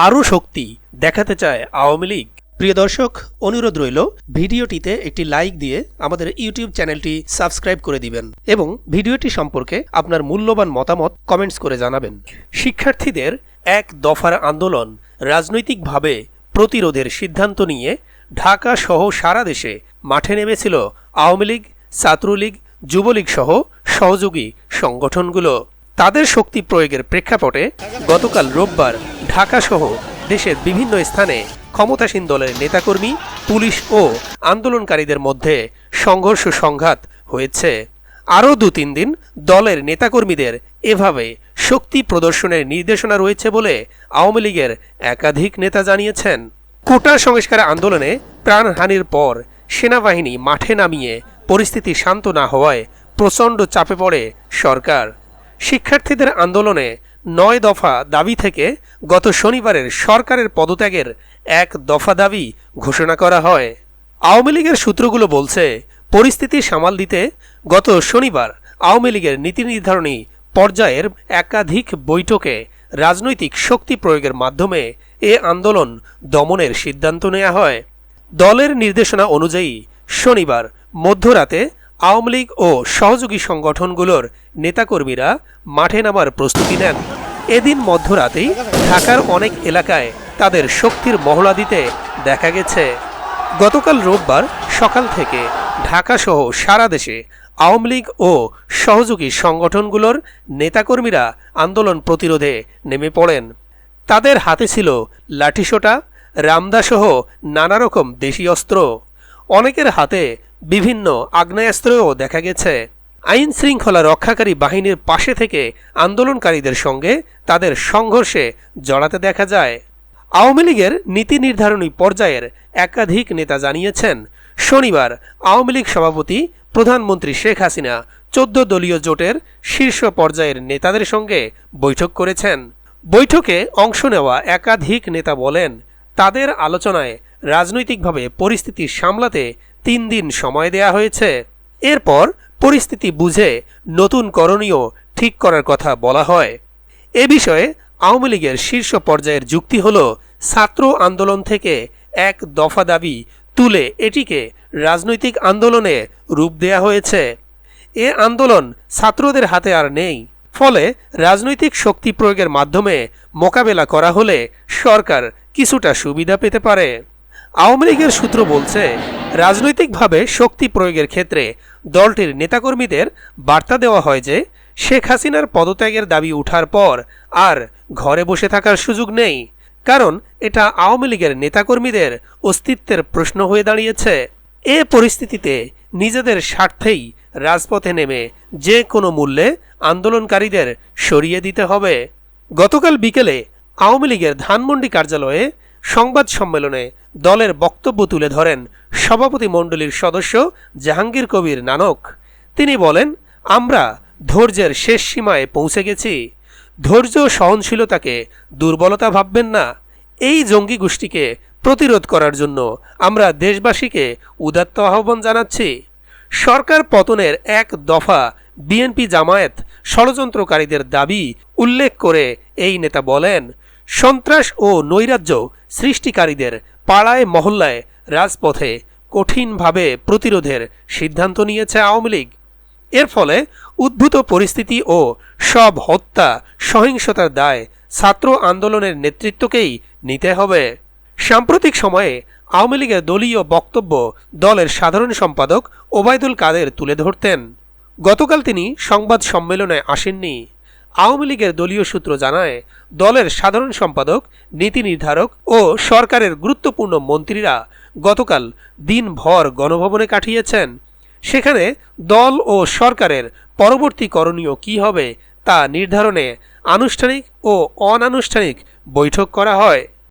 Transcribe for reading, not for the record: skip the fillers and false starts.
আরও শক্তি দেখাতে চায় আওয়ামী লীগ। প্রিয় দর্শক, অনুরোধ রইল ভিডিওটিতে একটি লাইক দিয়ে আমাদের ইউটিউব চ্যানেলটি সাবস্ক্রাইব করে দিবেন এবং ভিডিওটি সম্পর্কে আপনার মূল্যবান মতামত কমেন্টস করে জানাবেন। শিক্ষার্থীদের এক দফার আন্দোলন রাজনৈতিকভাবে প্রতিরোধের সিদ্ধান্ত নিয়ে ঢাকা সহ সারা দেশে মাঠে নেমেছিল আওয়ামী লীগ, ছাত্রলীগ, যুবলীগ সহ সহযোগী সংগঠনগুলো। তাদের শক্তি প্রয়োগের প্রেক্ষাপটে গতকাল রোববার ঢাকা সহ দেশের বিভিন্ন স্থানে ক্ষমতাসীন দলের নেতাকর্মী, পুলিশ ও আন্দোলনকারীদের মধ্যে সংঘর্ষ সংঘাত হয়েছে। আরও ২-৩ দিন দলের নেতাকর্মীদের এভাবে শক্তি প্রদর্শনের নির্দেশনা রয়েছে বলে আওয়ামী লীগের একাধিক নেতা জানিয়েছেন। কোটা সংস্কার আন্দোলনে প্রাণহানির পর সেনাবাহিনী মাঠে নামিয়ে পরিস্থিতি শান্ত না হওয়ায় প্রচণ্ড চাপে পড়ে সরকার। শিক্ষার্থীদের আন্দোলনে ৯ দফা দাবি থেকে গত শনিবারের সরকারের পদত্যাগের এক দফা দাবি ঘোষণা করা হয়। আওয়ামী লীগের সূত্রগুলো বলছে, পরিস্থিতি সামাল দিতে গত শনিবার আওয়ামী লীগের নীতি নির্ধারণী পর্যায়ের একাধিক বৈঠকে রাজনৈতিক শক্তি প্রয়োগের মাধ্যমে এ আন্দোলন দমনের সিদ্ধান্ত নেওয়া হয়। দলের নির্দেশনা অনুযায়ী শনিবার মধ্যরাতে আওয়ামী লীগ ও সহযোগী সংগঠনগুলোর নেতাকর্মীরা মাঠে নামার প্রস্তুতি নেন। এদিন মধ্যরাতেই ঢাকার অনেক এলাকায় তাদের শক্তির মহড়া দিতে দেখা গেছে। গতকাল রোববার সকাল থেকে ঢাকাসহ সারা দেশে আওয়ামী লীগ ও সহযোগী সংগঠনগুলোর নেতাকর্মীরা আন্দোলন প্রতিরোধে নেমে পড়েন। তাদের হাতে ছিল লাঠিসোঁটা, রামদাসহ নানা রকম দেশি অস্ত্র। অনেকের হাতে বিভিন্ন আগ্নেয়াস্ত্রও দেখা গেছে। আইন শৃঙ্খলা রক্ষাকারী বাহিনীর পাশে থেকে আন্দোলনকারীদের সঙ্গে তাদের সংঘর্ষে জড়াতে দেখা যায়। আওয়ামী লীগের নীতি নির্ধারণী পর্যায়ের একাধিক নেতা জানিয়েছেন, শনিবার আওয়ামী লীগ সভাপতি প্রধানমন্ত্রী শেখ হাসিনা ১৪ দলীয় জোটের শীর্ষ পর্যায়ের নেতাদের সঙ্গে বৈঠক করেছেন। বৈঠকে অংশ নেওয়া একাধিক নেতা বলেন, তাদের আলোচনায় রাজনৈতিকভাবে পরিস্থিতি সামলাতে ৩ দিন সময় দেয়া হয়েছে। এরপর পরিস্থিতি বুঝে নতুন করণীয় ঠিক করার কথা বলা হয়। এ বিষয়ে আওয়ামী লীগের শীর্ষ পর্যায়ের যুক্তি হল, ছাত্র আন্দোলন থেকে এক দফা দাবি তুলে এটিকে রাজনৈতিক আন্দোলনে রূপ দেয়া হয়েছে। এ আন্দোলন ছাত্রদের হাতে আর নেই, ফলে রাজনৈতিক শক্তি প্রয়োগের মাধ্যমে মোকাবেলা করা হলে সরকার কিছুটা সুবিধা পেতে পারে। আওয়ামী লীগের সূত্র বলছে, রাজনৈতিকভাবে শক্তি প্রয়োগের ক্ষেত্রে দলটির নেতাকর্মীদের বার্তা দেওয়া হয় যে শেখ হাসিনার পদত্যাগের দাবি ওঠার পর আর ঘরে বসে থাকার সুযোগ নেই, কারণ এটা আওয়ামী লীগের নেতাকর্মীদের অস্তিত্বের প্রশ্ন হয়ে দাঁড়িয়েছে। এ পরিস্থিতিতে নিজেদের স্বার্থেই রাজপথে নেমে যে কোনো মূল্যে আন্দোলনকারীদের সরিয়ে দিতে হবে। গতকাল বিকেলে আওয়ামী লীগের ধানমন্ডি কার্যালয়ে সংবাদ সম্মেলনে দলের বক্তব্য তুলে ধরেন সভাপতি মণ্ডলীর সদস্য জাহাঙ্গীর কবির নানক। তিনি বলেন, আমরা ধৈর্যের শেষ সীমায় পৌঁছে গেছি। ধৈর্য সহনশীলতাকে দুর্বলতা ভাববেন না। এই জঙ্গি গোষ্ঠীকে প্রতিরোধ করার জন্য আমরা দেশবাসীকে উদাত্ত আহ্বান জানাচ্ছি। সরকার পতনের এক দফা বিএনপি জামায়াত ষড়যন্ত্রকারীদের দাবি উল্লেখ করে এই নেতা বলেন, সন্ত্রাস ও নৈরাজ্য সৃষ্টিকারীদের পাড়ায় মহল্লায় রাজপথে কঠিনভাবে প্রতিরোধের সিদ্ধান্ত নিয়েছে আওয়ামী লীগ। এর ফলে উদ্ভূত পরিস্থিতি ও সব হত্যা সহিংসতার দায় ছাত্র আন্দোলনের নেতৃত্বকেই নিতে হবে। সাম্প্রতিক সময়ে আওয়ামী লীগের দলীয় বক্তব্য দলের সাধারণ সম্পাদক ওবায়দুল কাদের তুলে ধরতেন। গতকাল তিনি সংবাদ সম্মেলনে আসেননি। আওয়ামী লীগের দলীয় সূত্র জানায়, দলের সাধারণ সম্পাদক, নীতি নির্ধারক ও সরকারের গুরুত্বপূর্ণ মন্ত্রীরা গতকাল দিনভর গণভবনে কাটিয়েছেন। সেখানে দল ও সরকারের পরবর্তী করণীয় কী হবে তা নির্ধারণে আনুষ্ঠানিক ও অনানুষ্ঠানিক বৈঠক করা হয়।